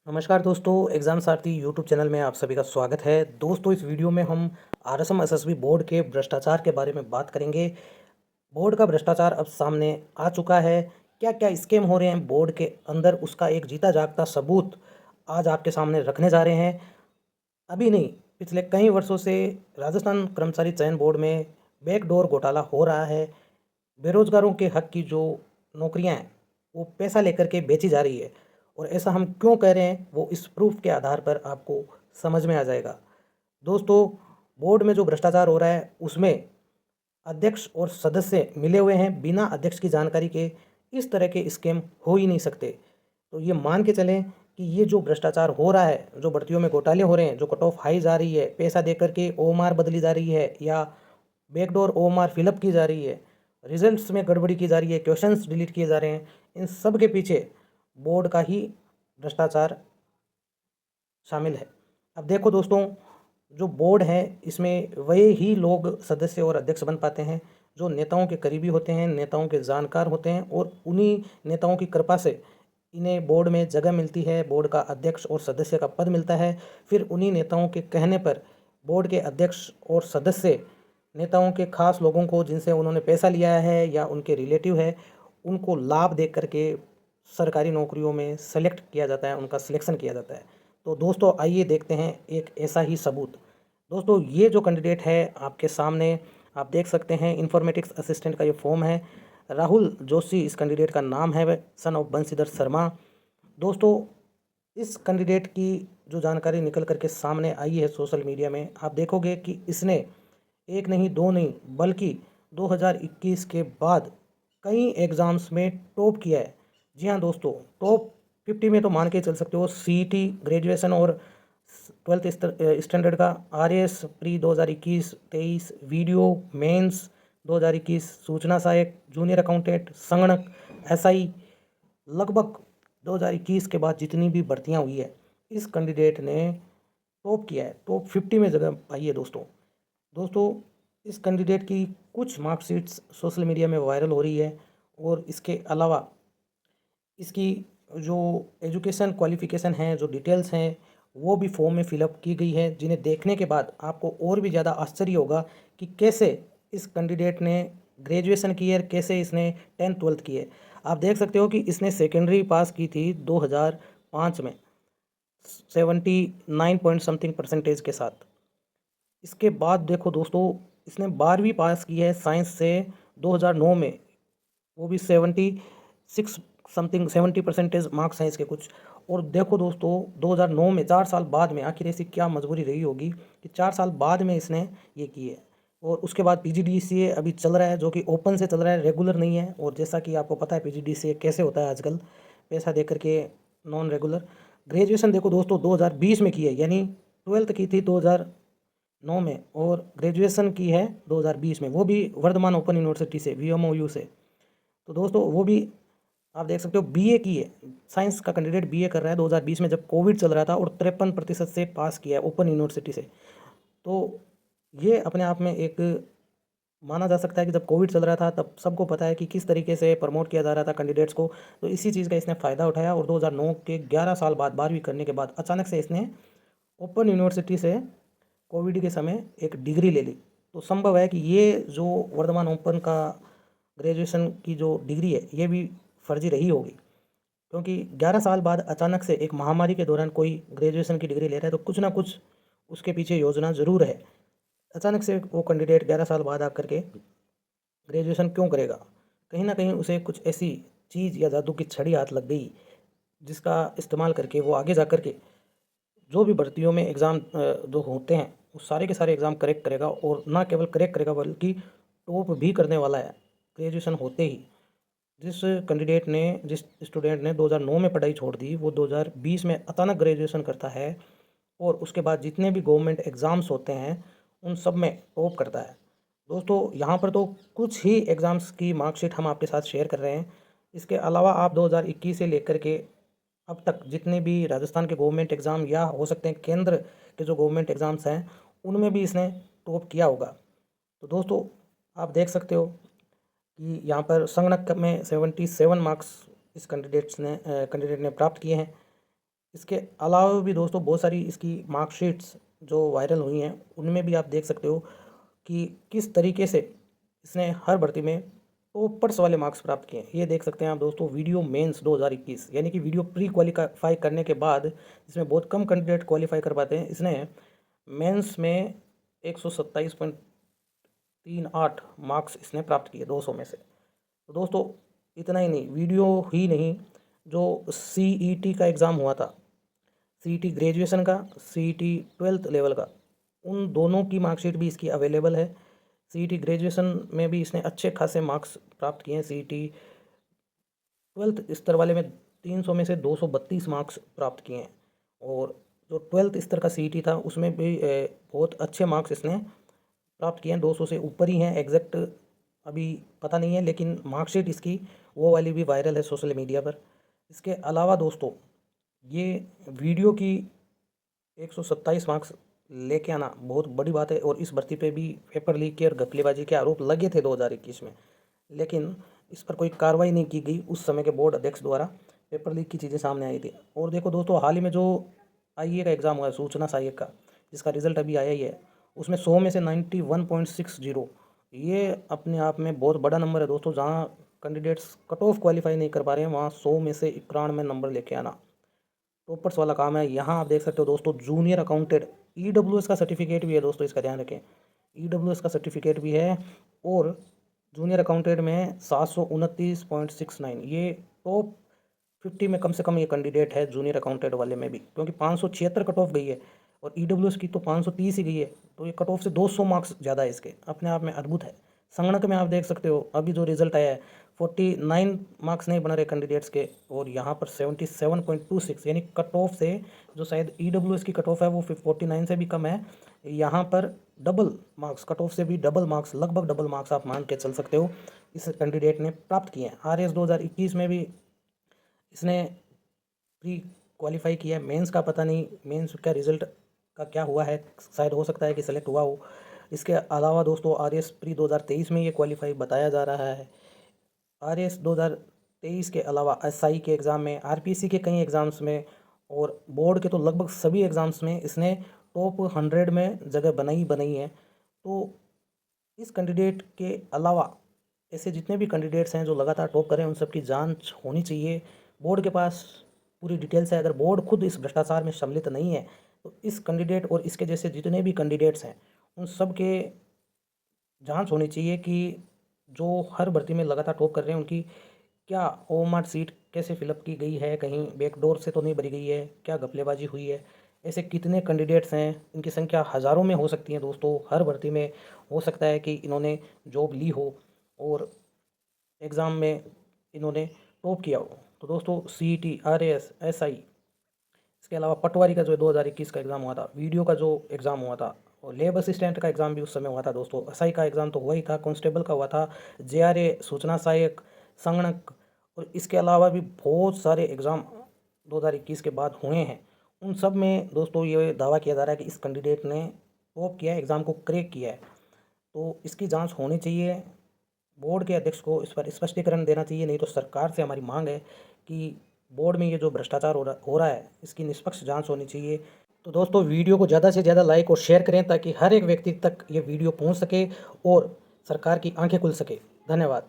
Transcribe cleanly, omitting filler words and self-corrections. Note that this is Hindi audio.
नमस्कार दोस्तों, एग्ज़ाम सारथी यूट्यूब चैनल में आप सभी का स्वागत है। दोस्तों, इस वीडियो में हम आरएसएम एसएसबी बोर्ड के भ्रष्टाचार के बारे में बात करेंगे। बोर्ड का भ्रष्टाचार अब सामने आ चुका है। क्या क्या स्कैम हो रहे हैं बोर्ड के अंदर, उसका एक जीता जागता सबूत आज आपके सामने रखने जा रहे हैं। अभी नहीं, पिछले कई वर्षों से राजस्थान कर्मचारी चयन बोर्ड में बैकडोर घोटाला हो रहा है। बेरोजगारों के हक की जो नौकरियां हैं वो पैसा लेकर के बेची जा रही है। और ऐसा हम क्यों कह रहे हैं वो इस प्रूफ के आधार पर आपको समझ में आ जाएगा। दोस्तों, बोर्ड में जो भ्रष्टाचार हो रहा है उसमें अध्यक्ष और सदस्य मिले हुए हैं। बिना अध्यक्ष की जानकारी के इस तरह के स्कैम हो ही नहीं सकते। तो ये मान के चलें कि ये जो भ्रष्टाचार हो रहा है, जो भर्तियों में घोटाले हो रहे हैं, जो कट ऑफ हाई जा रही है, पैसा दे करके ओएमआर बदली जा रही है या बैकडोर ओएमआर फिलअप की जा रही है, रिजल्ट्स में गड़बड़ी की जा रही है, क्वेश्चंस डिलीट किए जा रहे हैं, इन सब के पीछे बोर्ड का ही भ्रष्टाचार शामिल है। अब देखो दोस्तों, जो बोर्ड है इसमें वही ही लोग सदस्य और अध्यक्ष बन पाते हैं जो नेताओं के करीबी होते हैं, नेताओं के जानकार होते हैं, और उन्हीं नेताओं की कृपा से इन्हें बोर्ड में जगह मिलती है, बोर्ड का अध्यक्ष और सदस्य का पद मिलता है। फिर उन्हीं नेताओं के कहने पर बोर्ड के अध्यक्ष और सदस्य नेताओं के खास लोगों को, जिनसे उन्होंने पैसा लिया है या उनके रिलेटिव है, उनको लाभ दे करके सरकारी नौकरियों में सेलेक्ट किया जाता है, उनका सिलेक्शन किया जाता है। तो दोस्तों, आइए देखते हैं एक ऐसा ही सबूत। दोस्तों, ये जो कैंडिडेट है आपके सामने, आप देख सकते हैं, इन्फॉर्मेटिक्स असिस्टेंट का ये फॉर्म है। राहुल जोशी इस कैंडिडेट का नाम है, सन ऑफ बंशीधर शर्मा। दोस्तों, इस कैंडिडेट की जो जानकारी निकल करके सामने आई है सोशल मीडिया में, आप देखोगे कि इसने एक नहीं दो नहीं बल्कि 2021 के बाद कई एग्ज़ाम्स में टॉप किया है। जी हाँ दोस्तों, टॉप 50 में तो मान के चल सकते हो। सीईटी ग्रेजुएशन और 12th स्टैंडर्ड का, आरएएस प्री 2021-23, वीडियो मेंस 2021, सूचना सहायक, जूनियर अकाउंटेंट, संगणक, एसआई, लगभग 2021 के बाद जितनी भी भर्तियां हुई है, इस कैंडिडेट ने टॉप किया है, टॉप 50 में जगह पाई है दोस्तों। दोस्तों, इस कैंडिडेट की कुछ मार्कशीट्स सोशल मीडिया में वायरल हो रही है, और इसके अलावा इसकी जो एजुकेशन क्वालिफ़िकेशन है, जो डिटेल्स हैं, वो भी फॉर्म में फिलअप की गई है, जिन्हें देखने के बाद आपको और भी ज़्यादा आश्चर्य होगा कि कैसे इस कैंडिडेट ने ग्रेजुएशन की है, कैसे इसने 10th 12th की है। आप देख सकते हो कि इसने सेकेंडरी पास की थी 2005 में 79 पॉइंट समथिंग परसेंटेज के साथ। इसके बाद देखो दोस्तों, इसने 12वीं पास की है साइंस से 2009 में, वो भी 76 समथिंग 70 परसेंटेज मार्क्स हैं इसके कुछ। और देखो दोस्तों, 2009 में, 4 साल बाद में, आखिर ऐसी क्या मजबूरी रही होगी कि 4 साल बाद में इसने ये की है। और उसके बाद पीजीडीसीए अभी चल रहा है, जो कि ओपन से चल रहा है, रेगुलर नहीं है। और जैसा कि आपको पता है पीजीडीसीए कैसे होता है आजकल, पैसा दे करके नॉन रेगुलर। ग्रेजुएशन देखो दोस्तों 2020 में की है, यानी 12th की थी 2009 में, और ग्रेजुएशन की है 2020 में, वो भी वर्धमान ओपन यूनिवर्सिटी से, वीएमओयू से। तो दोस्तों, वो भी आप देख सकते हो बीए की है। साइंस का कैंडिडेट बीए कर रहा है 2020 में, जब कोविड चल रहा था, और 53% से पास किया है ओपन यूनिवर्सिटी से। तो ये अपने आप में एक माना जा सकता है कि जब कोविड चल रहा था तब सबको पता है कि किस तरीके से प्रमोट किया जा रहा था कैंडिडेट्स को। तो इसी चीज़ का इसने फ़ायदा उठाया, और 2009 के 11 साल बाद, 12वीं करने के बाद, अचानक से इसने ओपन यूनिवर्सिटी से कोविड के समय एक डिग्री ले ली। तो संभव है कि ये जो वर्धमान ओपन का ग्रेजुएशन की जो डिग्री है, ये भी फर्जी रही होगी, क्योंकि 11 साल बाद अचानक से एक महामारी के दौरान कोई ग्रेजुएशन की डिग्री ले रहा है, तो कुछ ना कुछ उसके पीछे योजना ज़रूर है। अचानक से वो कैंडिडेट 11 साल बाद आकर के ग्रेजुएशन क्यों करेगा? कहीं ना कहीं उसे कुछ ऐसी चीज़ या जादू की छड़ी हाथ लग गई, जिसका इस्तेमाल करके वो आगे जा कर के जो भी भर्तियों में एग्ज़ाम जो होते हैं, वो सारे के सारे एग्ज़ाम करेक्ट करेगा, और ना केवल करेक्ट करेगा बल्कि टॉप भी करने वाला है ग्रेजुएशन होते ही। जिस स्टूडेंट ने 2009 में पढ़ाई छोड़ दी, वो 2020 में अचानक ग्रेजुएशन करता है, और उसके बाद जितने भी गवर्नमेंट एग्ज़ाम्स होते हैं उन सब में टॉप करता है। दोस्तों, यहाँ पर तो कुछ ही एग्ज़ाम्स की मार्कशीट हम आपके साथ शेयर कर रहे हैं। इसके अलावा आप 2021 से लेकर के अब तक जितने भी राजस्थान के गवर्नमेंट एग्ज़ाम, या हो सकते हैं केंद्र के जो गवर्नमेंट एग्ज़ाम्स हैं, उनमें भी इसने टॉप किया होगा। तो दोस्तों, आप देख सकते हो कि यहाँ पर संगणक में 77 मार्क्स इस कैंडिडेट ने प्राप्त किए हैं। इसके अलावा भी दोस्तों बहुत सारी इसकी मार्कशीट्स जो वायरल हुई हैं उनमें भी आप देख सकते हो कि किस तरीके से इसने हर भर्ती में टॉपर्स वाले मार्क्स प्राप्त किए हैं। ये देख सकते हैं आप दोस्तों, वीडियो मेंस 2021 यानी कि वीडियो प्री क्वालिफाई करने के बाद इसमें बहुत कम कैंडिडेट क्वालिफाई कर पाते हैं। इसने मेंस में 127.38 मार्क्स इसने प्राप्त किए 200 में से। तो दोस्तों इतना ही नहीं, वीडियो ही नहीं, जो CET का एग्ज़ाम हुआ था, CET ग्रेजुएशन का, CET 12th लेवल का, उन दोनों की मार्कशीट भी इसकी अवेलेबल है। CET ग्रेजुएशन में भी इसने अच्छे खासे मार्क्स प्राप्त किए हैं। CET 12th स्तर वाले में 300 में से 232 मार्क्स प्राप्त किए हैं, और जो 12th स्तर का CET था उसमें भी बहुत अच्छे मार्क्स इसने प्राप्त किए हैं, 200 से ऊपर ही हैं। एग्जैक्ट अभी पता नहीं है, लेकिन मार्कशीट इसकी वो वाली भी वायरल है सोशल मीडिया पर। इसके अलावा दोस्तों ये वीडियो की 127 मार्क्स लेके आना बहुत बड़ी बात है, और इस भर्ती पे भी पेपर लीक के और घपलेबाजी के आरोप लगे थे 2021 में, लेकिन इस पर कोई कार्रवाई नहीं की गई उस समय के बोर्ड अध्यक्ष द्वारा। पेपर लीक की चीज़ें सामने आई थी। और देखो दोस्तों, हाल ही में जो IAA का एग्ज़ाम हुआ है, सूचना सहायक का, जिसका रिजल्ट अभी आया ही है, उसमें 100 में से 91.60, ये अपने आप में बहुत बड़ा नंबर है दोस्तों। जहाँ कैंडिडेट्स कट ऑफ क्वालिफाई नहीं कर पा रहे हैं, वहाँ 100 में से 91 नंबर लेके आना टॉपर्स वाला काम है। यहाँ आप देख सकते हो दोस्तों, जूनियर अकाउंटेंट EWS का सर्टिफिकेट भी है दोस्तों, इसका ध्यान रखें। EWS का सर्टिफिकेट भी है, और जूनियर अकाउंटेंट में 729.69, ये टॉप 50 में कम से कम ये कैंडिडेट है जूनियर अकाउंटेंट वाले में भी, क्योंकि 576 कट ऑफ गई है, और EWS की तो 530 ही गई है। तो ये कट ऑफ से 200 मार्क्स ज़्यादा है इसके, अपने आप में अद्भुत है। संगणक में आप देख सकते हो अभी जो रिजल्ट आया है, 49 मार्क्स नहीं बना रहे कैंडिडेट्स के, और यहाँ पर 77.26, यानी कट ऑफ से, जो शायद EWS की कट ऑफ है वो 49 से भी कम है, यहाँ पर डबल मार्क्स, कट ऑफ से भी डबल मार्क्स, लगभग डबल मार्क्स आप मान के चल सकते हो इस कैंडिडेट ने प्राप्त किए हैं। RS 2021 में भी इसने प्री क्वालिफाई किया है। मेंस का पता नहीं, मेंस का रिज़ल्ट का क्या हुआ है, शायद हो सकता है कि सेलेक्ट हुआ हो। इसके अलावा दोस्तों RS प्री 2023 में ये क्वालिफाई बताया जा रहा है। RS 2023 के अलावा SI के एग्ज़ाम में, RPC के कई एग्ज़ाम्स में, और बोर्ड के तो लगभग सभी एग्ज़ाम्स में इसने टॉप 100 में जगह बनाई है। तो इस कैंडिडेट के अलावा ऐसे जितने भी कैंडिडेट्स हैं जो लगातार टॉप कर रहे हैं, उन सब की जांच होनी चाहिए। बोर्ड के पास पूरी डिटेल्स है। अगर बोर्ड खुद इस भ्रष्टाचार में सम्मिलित नहीं है, तो इस कैंडिडेट और इसके जैसे जितने भी कैंडिडेट्स हैं, उन सब के जांच होनी चाहिए कि जो हर भर्ती में लगातार टॉप कर रहे हैं, उनकी क्या OMR सीट कैसे फिलअप की गई है, कहीं बैकडोर से तो नहीं भरी गई है, क्या घपलेबाजी हुई है। ऐसे कितने कैंडिडेट्स हैं, इनकी संख्या हज़ारों में हो सकती है दोस्तों। हर भर्ती में हो सकता है कि इन्होंने जॉब ली हो और एग्ज़ाम में इन्होंने टॉप किया हो। तो दोस्तों CET, RAS, SI, इसके अलावा पटवारी का जो 2021 का एग्ज़ाम हुआ था, वीडियो का जो एग्ज़ाम हुआ था, और लेब असिस्टेंट का एग्ज़ाम भी उस समय हुआ था दोस्तों। SI का एग्ज़ाम तो हुआ ही था, कांस्टेबल का हुआ था, JRA, सूचना सहायक, संगणक, और इसके अलावा भी बहुत सारे एग्ज़ाम 2021 के बाद हुए हैं। उन सब में दोस्तों ये दावा किया जा रहा है कि इस कैंडिडेट ने टॉप किया है, एग्ज़ाम को क्रैक किया है। तो इसकी जांच होनी चाहिए। बोर्ड के अध्यक्ष को इस पर स्पष्टीकरण देना चाहिए, नहीं तो सरकार से हमारी मांग है कि बोर्ड में ये जो भ्रष्टाचार हो रहा है, इसकी निष्पक्ष जांच होनी चाहिए। तो दोस्तों वीडियो को ज़्यादा से ज़्यादा लाइक और शेयर करें, ताकि हर एक व्यक्ति तक ये वीडियो पहुंच सके और सरकार की आंखें खुल सके। धन्यवाद।